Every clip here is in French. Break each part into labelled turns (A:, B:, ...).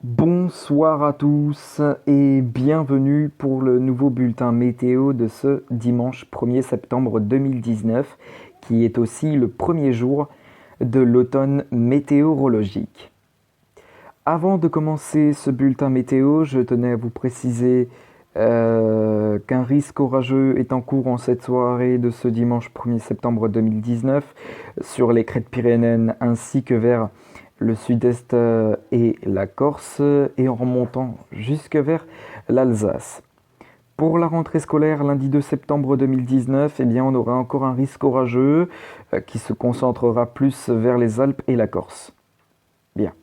A: Bonsoir à tous et bienvenue pour le nouveau bulletin météo de ce dimanche 1er septembre 2019 qui est aussi le premier jour de l'automne météorologique. Avant de commencer ce bulletin météo, je tenais à vous préciser qu'un risque orageux est en cours en cette soirée de ce dimanche 1er septembre 2019 sur les crêtes pyrénéennes ainsi que vers le sud-est et la Corse et en remontant jusque vers l'Alsace. Pour la rentrée scolaire lundi 2 septembre 2019, eh bien, on aura encore un risque orageux qui se concentrera plus vers les Alpes et la Corse. Bien.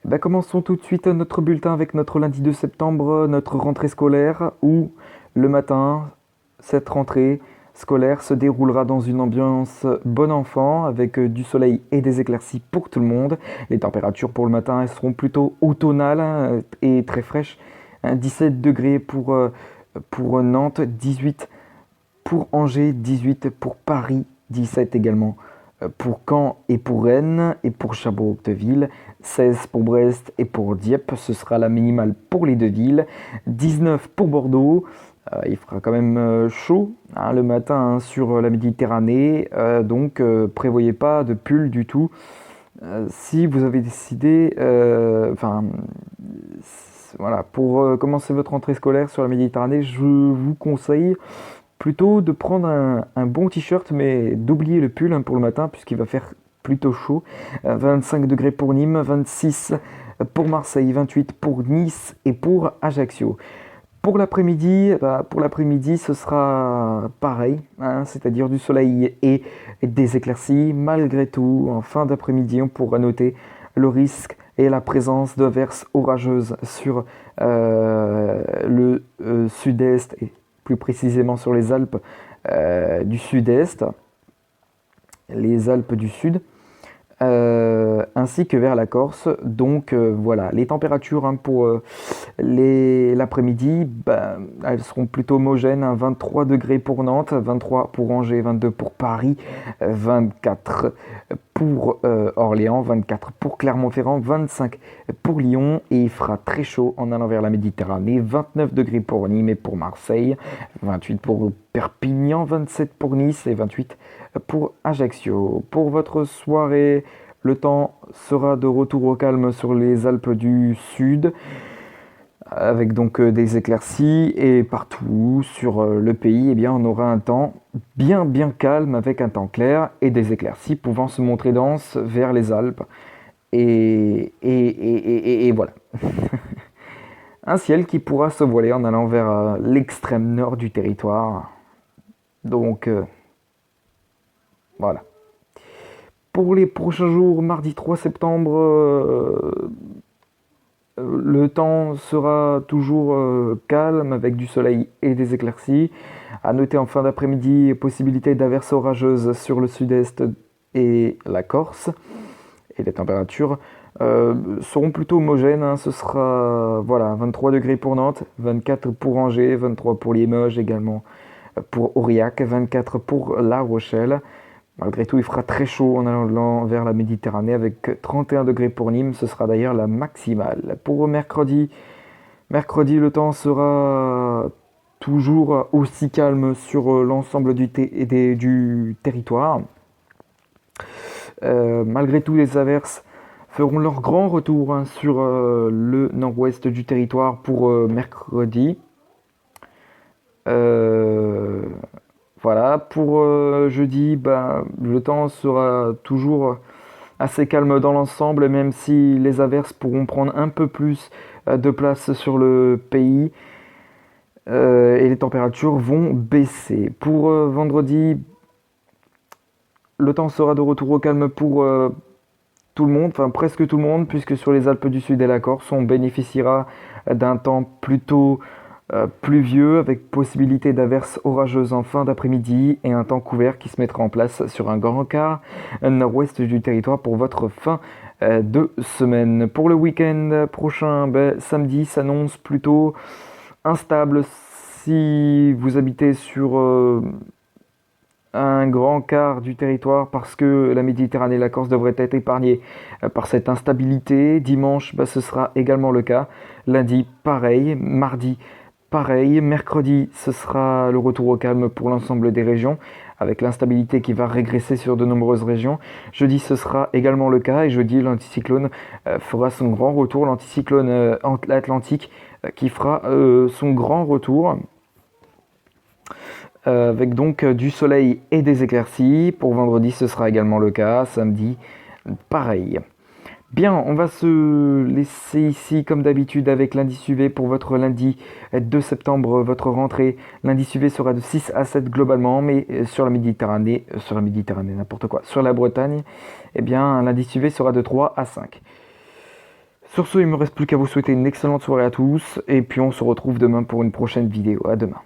A: Eh bien, commençons tout de suite notre bulletin avec notre lundi 2 septembre, notre rentrée scolaire, où le matin, cette rentrée scolaire se déroulera dans une ambiance bon enfant, avec du soleil et des éclaircies pour tout le monde. Les températures pour le matin elles seront plutôt automnales et très fraîches. 17 degrés pour Nantes, 18 pour Angers, 18 pour Paris, 17 également pour Caen et pour Rennes et pour Chabot-Octeville, 16 pour Brest et pour Dieppe, ce sera la minimale pour les deux villes, 19 pour Bordeaux, il fera quand même chaud le matin sur la Méditerranée, donc prévoyez pas de pull du tout. Si vous avez décidé, voilà, pour commencer votre rentrée scolaire sur la Méditerranée, je vous conseille plutôt de prendre un bon t-shirt, mais d'oublier le pull pour le matin, puisqu'il va faire plutôt chaud. 25 degrés pour Nîmes, 26 pour Marseille, 28 pour Nice et pour Ajaccio. Pour l'après-midi, ce sera pareil, c'est-à-dire du soleil et des éclaircies. Malgré tout, en fin d'après-midi, on pourra noter le risque et la présence d'averses orageuses sur le sud-est et plus précisément sur les Alpes du sud-est, les Alpes du sud, ainsi que vers la Corse. Donc voilà, les températures pour l'après-midi, elles seront plutôt homogènes. 23 degrés pour Nantes, 23 pour Angers, 22 pour Paris, 24 pour Orléans, 24 pour Clermont-Ferrand, 25 pour Lyon, et il fera très chaud en allant vers la Méditerranée. 29 degrés pour Nîmes et pour Marseille, 28 pour Perpignan, 27 pour Nice et 28 pour Ajaccio. Pour votre soirée, le temps sera de retour au calme sur les Alpes du Sud, avec donc des éclaircies, et partout sur le pays, eh bien, on aura un temps bien calme avec un temps clair et des éclaircies pouvant se montrer denses vers les Alpes. Et voilà. Un ciel qui pourra se voiler en allant vers l'extrême nord du territoire. Donc voilà. Pour les prochains jours, mardi 3 septembre, le temps sera toujours calme avec du soleil et des éclaircies. À noter en fin d'après-midi, possibilité d'averses orageuses sur le sud-est et la Corse. Et les températures seront plutôt homogènes. Ce sera 23 degrés pour Nantes, 24 pour Angers, 23 pour Limoges également, pour Aurillac, 24 pour La Rochelle. Malgré tout, il fera très chaud en allant vers la Méditerranée avec 31 degrés pour Nîmes. Ce sera d'ailleurs la maximale. Pour mercredi, le temps sera toujours aussi calme sur l'ensemble du territoire. Malgré tout, les averses feront leur grand retour sur le nord-ouest du territoire pour mercredi. Voilà, pour jeudi, le temps sera toujours assez calme dans l'ensemble, même si les averses pourront prendre un peu plus de place sur le pays et les températures vont baisser. Pour vendredi, le temps sera de retour au calme pour tout le monde, enfin presque tout le monde, puisque sur les Alpes du Sud et la Corse, on bénéficiera d'un temps plutôt pluvieux avec possibilité d'averses orageuses en fin d'après-midi et un temps couvert qui se mettra en place sur un grand quart nord-ouest du territoire pour votre fin de semaine. Pour le week-end prochain, samedi s'annonce plutôt instable si vous habitez sur un grand quart du territoire parce que la Méditerranée et la Corse devraient être épargnées par cette instabilité. Dimanche, ce sera également le cas. Lundi, pareil. Mardi, pareil. Mercredi, ce sera le retour au calme pour l'ensemble des régions, avec l'instabilité qui va régresser sur de nombreuses régions. Jeudi, ce sera également le cas. Et jeudi, l'anticyclone fera son grand retour. L'anticyclone atlantique qui fera son grand retour. Avec donc du soleil et des éclaircies. Pour vendredi, ce sera également le cas. Samedi, pareil. Bien, on va se laisser ici comme d'habitude avec l'indice UV pour votre lundi 2 septembre, votre rentrée. L'indice UV sera de 6 à 7 globalement, mais sur la Méditerranée, n'importe quoi, sur la Bretagne, eh bien l'indice UV sera de 3 à 5. Sur ce, il ne me reste plus qu'à vous souhaiter une excellente soirée à tous, et puis on se retrouve demain pour une prochaine vidéo. À demain.